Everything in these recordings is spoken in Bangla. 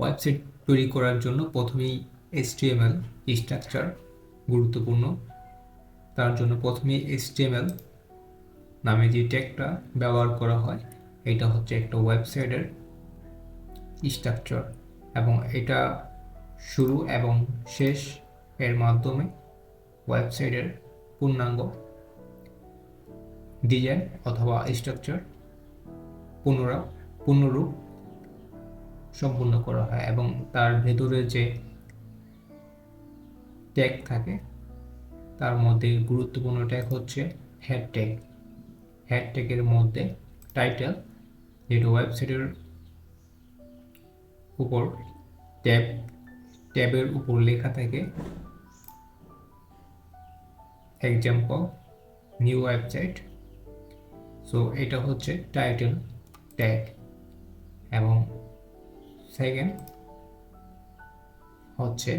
ওয়েবসাইট তৈরি করার জন্য প্রথমেই HTML স্ট্রাকচার গুরুত্বপূর্ণ। তার জন্য প্রথমে HTML নামে যে ট্যাগটা ব্যবহার করা হয় এটা হচ্ছে একটা ওয়েবসাইটের স্ট্রাকচার, এবং এটা শুরু এবং শেষ এর মাধ্যমে ওয়েবসাইটের পূর্ণাঙ্গ ডিজাইন অথবা স্ট্রাকচার পুনরূপ সম্পূর্ণ করা হয়। এবং তার ভেতরে যে ট্যাগ থাকে তার মধ্যে গুরুত্বপূর্ণ ট্যাগ হচ্ছে হেড ট্যাগ। হেড ট্যাগের মধ্যে টাইটেল, যেটা ওয়েবসাইটের উপর ট্যাবের উপর লেখা থাকে এক্সাম্পল নিউ ওয়েবসাইট, সো এটা হচ্ছে টাইটেল ট্যাগ। এবং সেকেন্ড হচ্ছে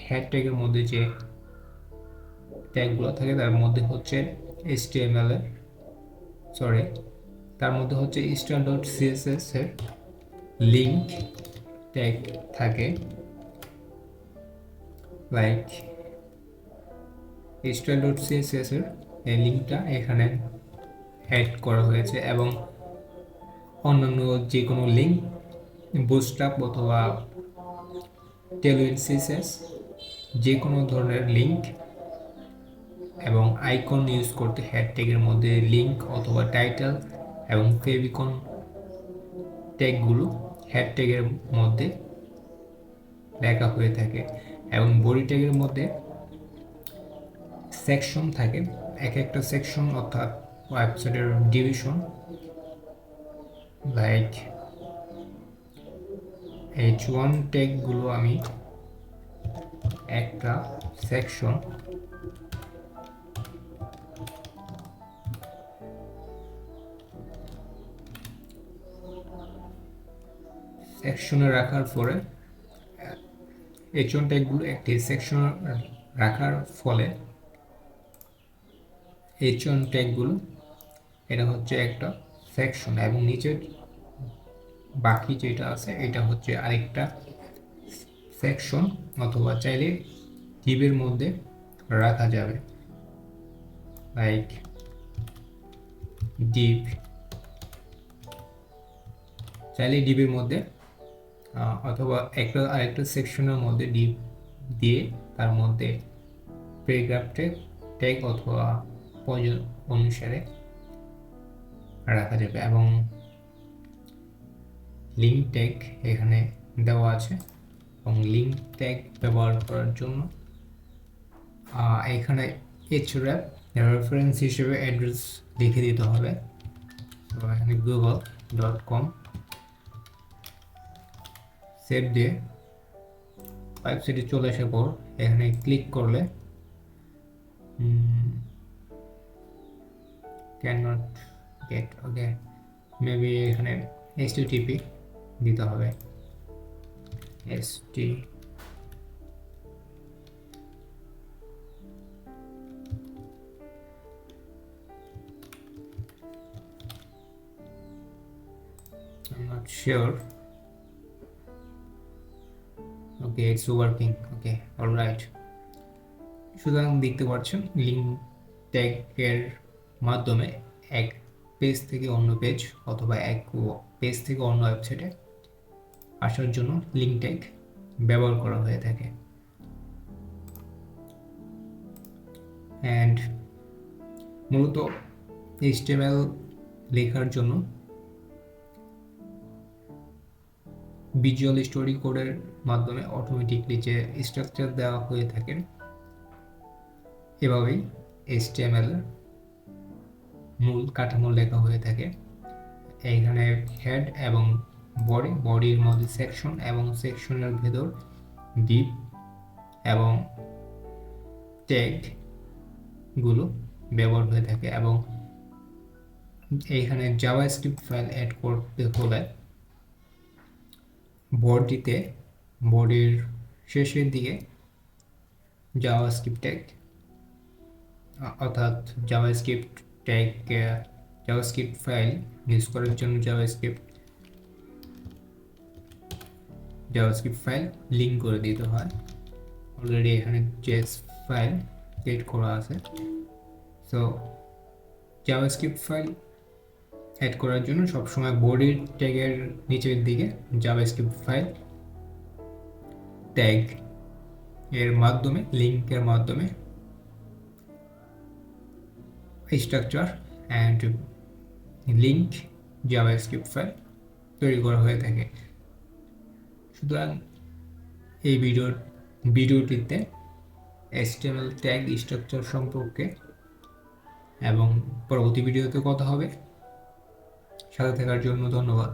হেড ট্যাগের মধ্যে যে ট্যাগগুলো থাকে তার মধ্যে হচ্ছে HTML এর তার মধ্যে হচ্ছে style.css এর লিঙ্ক ট্যাগ থাকে, লাইক style.css এর এই লিঙ্কটা এখানে অ্যাড করা হয়েছে। এবং অন্যান্য যে কোনো লিঙ্ক, বুটস্ট্র্যাপ অথবা টেলউইন CSS যে কোনো ধরনের লিঙ্ক এবং আইকন ইউজ করতে হেড ট্যাগের মধ্যে লিঙ্ক অথবা টাইটেল এবং ফেভিকন ট্যাগগুলো হেড ট্যাগের মধ্যে লেখা হয়ে থাকে। এবং বডি ট্যাগের মধ্যে সেকশন থাকে, এক একটা সেকশন অর্থাৎ ওয়েবসাইটের ডিভিশন, লাইক H1 ট্যাগগুলো আমি একটা সেকশন সেকশনে রাখার পরে H1 ট্যাগগুলো একটি সেকশন রাখার ফলে H1 ট্যাগগুলো এটা হচ্ছে একটা সেকশন, এবং নিচের বাকি যেটা আছে এটা হচ্ছে আরেকটা সেকশন, অথবা চাইলে ডিভের মধ্যে রাখা যাবে, লাইক ডিভ, চাইলে ডিভের মধ্যে অথবা আরেকটা সেকশনের মধ্যে ডিভ দিয়ে তার মধ্যে প্যারাগ্রাফ ট্যাগ অথবা প্রয়োজন অনুসারে রাখা যাবে। এবং লিঙ্ক ট্যাগ এখানে দেওয়া আছে, এবং লিঙ্ক ট্যাগ ব্যবহার করার জন্য এখানে href রেফারেন্স হিসেবে অ্যাড্রেস লিখে দিতে হবে। তো এখানে google.com সেভ দিয়ে ওয়েবসাইটে চলে আসার পর এখানে ক্লিক করলে cannot get, ওকে, মেবি এখানে http দিতে হবে, I'm not sure. Okay, it's working. Okay, all right. সুতরাং দেখতে পাচ্ছেন লিঙ্ক ট্যাগের মাধ্যমে এক পেজ থেকে অন্য পেজ অথবা এক পেজ থেকে অন্য ওয়েবসাইটে আসার জন্য লিঙ্ক ট্যাগ ব্যবহার করা হয়ে থাকে। অ্যান্ড মূলত HTML লেখার জন্য ভিজুয়াল স্টোরি কোডের মাধ্যমে অটোমেটিকলি যে স্ট্রাকচার দেওয়া হয়ে থাকে, এভাবেই HTML মূল কাঠামো লেখা হয়ে থাকে। এইখানে হেড এবং বডির মধ্যে সেকশন এবং সেকশনের ভেতর ডিপ এবং ট্যাগগুলো ব্যবহার হয়ে থাকে। এবং এইখানে জাভাস্ক্রিপ্ট ফাইল অ্যাড করতে হলে বডির শেষের দিকে জাভাস্ক্রিপ্ট ট্যাগ অর্থাৎ জাভাস্ক্রিপ্ট ফাইল ইউজ করার জন্য জাভাস্ক্রিপ্ট জাভাস্ক্রিপ্ট ফাইল লিঙ্ক করে দিতে হয়। অলরেডি এখানে জেএস ফাইল ক্রিয়েট করা আছে। সো জাভাস্ক্রিপ্ট ফাইল অ্যাড করার জন্য সবসময় বডির ট্যাগের নিচের দিকে জাভাস্ক্রিপ্ট ফাইল ট্যাগ এর মাধ্যমে লিঙ্কের মাধ্যমে structure and link JavaScript file তৈরি করা হয়ে থাকে। সুতরাং এই ভিডিওটিতে HTML ট্যাগ স্ট্রাকচার সম্পর্কে এবং পরবর্তী ভিডিওতে কথা হবে। সাথে থাকার জন্য ধন্যবাদ।